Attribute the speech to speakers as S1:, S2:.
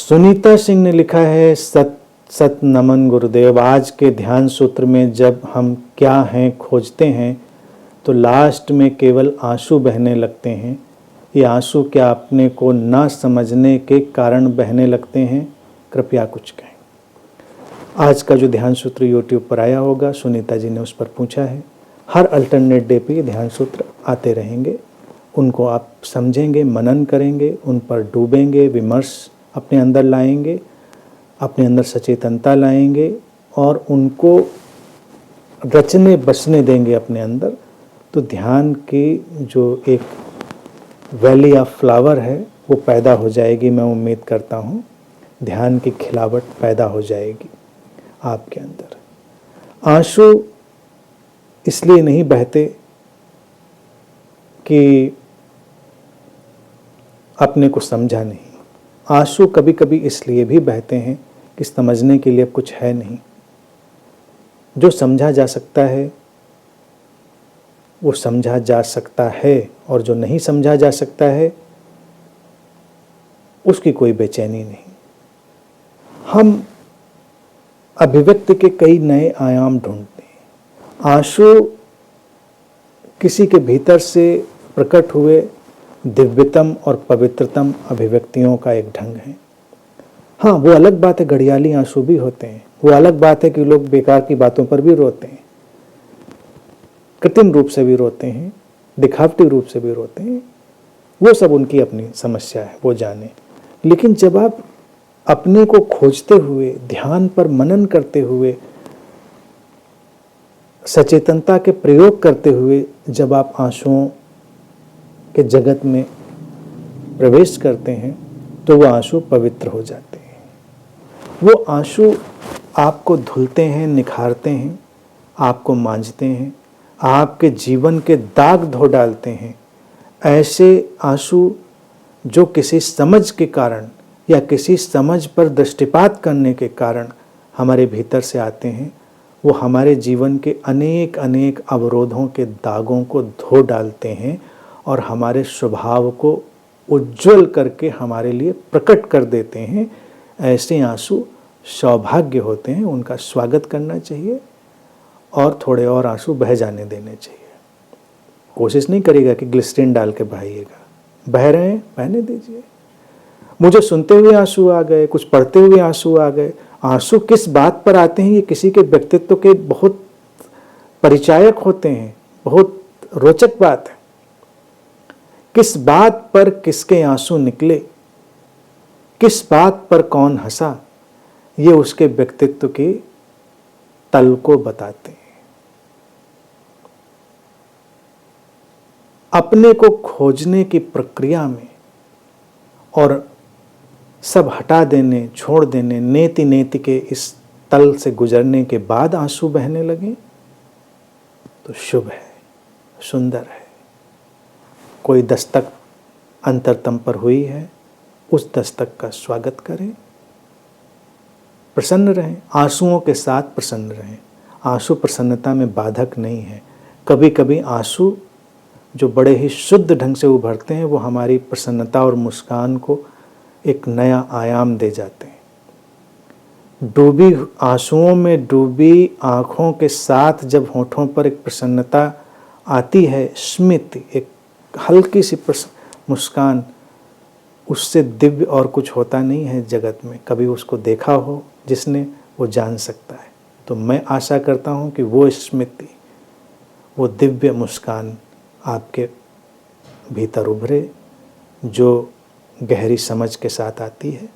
S1: सुनीता सिंह ने लिखा है, सत सत नमन गुरुदेव। आज के ध्यान सूत्र में जब हम क्या हैं खोजते हैं तो लास्ट में केवल आंसू बहने लगते हैं। ये आंसू क्या अपने को ना समझने के कारण बहने लगते हैं? कृपया कुछ कहें। आज का जो ध्यान सूत्र यूट्यूब पर आया होगा, सुनीता जी ने उस पर पूछा है। हर अल्टरनेट डे पे ये ध्यान सूत्र आते रहेंगे, उनको आप समझेंगे, मनन करेंगे, उन पर डूबेंगे, विमर्श अपने अंदर लाएंगे, अपने अंदर सचेतनता लाएंगे और उनको रचने बसने देंगे अपने अंदर, तो ध्यान की जो एक वैली ऑफ फ्लावर है वो पैदा हो जाएगी। मैं उम्मीद करता हूँ ध्यान की खिलावट पैदा हो जाएगी आपके अंदर। आंसू इसलिए नहीं बहते कि अपने को समझा नहीं, आंसू कभी कभी इसलिए भी बहते हैं कि समझने के लिए अब कुछ है नहीं। जो समझा जा सकता है वो समझा जा सकता है, और जो नहीं समझा जा सकता है उसकी कोई बेचैनी नहीं। हम अभिव्यक्ति के कई नए आयाम ढूंढते हैं। आंसू किसी के भीतर से प्रकट हुए दिव्यतम और पवित्रतम अभिव्यक्तियों का एक ढंग है। हाँ, वो अलग बात है, घड़ियाली आंसू भी होते हैं। वो अलग बात है कि लोग बेकार की बातों पर भी रोते हैं, कृत्रिम रूप से भी रोते हैं, दिखावटी रूप से भी रोते हैं। वो सब उनकी अपनी समस्या है, वो जाने। लेकिन जब आप अपने को खोजते हुए, ध्यान पर मनन करते हुए, सचेतनता के प्रयोग करते हुए जब आप आंसुओं के जगत में प्रवेश करते हैं तो वो आंसू पवित्र हो जाते हैं। वो आंसू आपको धुलते हैं, निखारते हैं, आपको मांझते हैं, आपके जीवन के दाग धो डालते हैं। ऐसे आंसू जो किसी समझ के कारण या किसी समझ पर दृष्टिपात करने के कारण हमारे भीतर से आते हैं, वो हमारे जीवन के अनेक अनेक अवरोधों के दागों को धो डालते हैं और हमारे स्वभाव को उज्जवल करके हमारे लिए प्रकट कर देते हैं। ऐसे आंसू सौभाग्य होते हैं, उनका स्वागत करना चाहिए और थोड़े और आंसू बह जाने देने चाहिए। कोशिश नहीं करिएगा कि ग्लिसरीन डाल के बहाइएगा, बह रहे हैं बहने दीजिए। मुझे सुनते हुए आंसू आ गए, कुछ पढ़ते हुए आंसू आ गए। आंसू किस बात पर आते हैं ये किसी के व्यक्तित्व के बहुत परिचायक होते हैं, बहुत रोचक बात है। किस बात पर किसके आंसू निकले, किस बात पर कौन हंसा, ये उसके व्यक्तित्व के तल को बताते हैं। अपने को खोजने की प्रक्रिया में और सब हटा देने, छोड़ देने, नेति नेति के इस तल से गुजरने के बाद आंसू बहने लगे तो शुभ है, सुंदर है। कोई दस्तक अंतरतम पर हुई है, उस दस्तक का स्वागत करें, प्रसन्न रहें, आंसुओं के साथ प्रसन्न रहें। आंसू प्रसन्नता में बाधक नहीं है। कभी कभी आंसू जो बड़े ही शुद्ध ढंग से उभरते हैं वो हमारी प्रसन्नता और मुस्कान को एक नया आयाम दे जाते हैं। डूबी आंसुओं में डूबी आँखों के साथ जब होठों पर एक प्रसन्नता आती है, स्मित, एक हल्की सी मुस्कान, उससे दिव्य और कुछ होता नहीं है जगत में। कभी उसको देखा हो जिसने, वो जान सकता है। तो मैं आशा करता हूँ कि वो स्मृति, वो दिव्य मुस्कान आपके भीतर उभरे जो गहरी समझ के साथ आती है।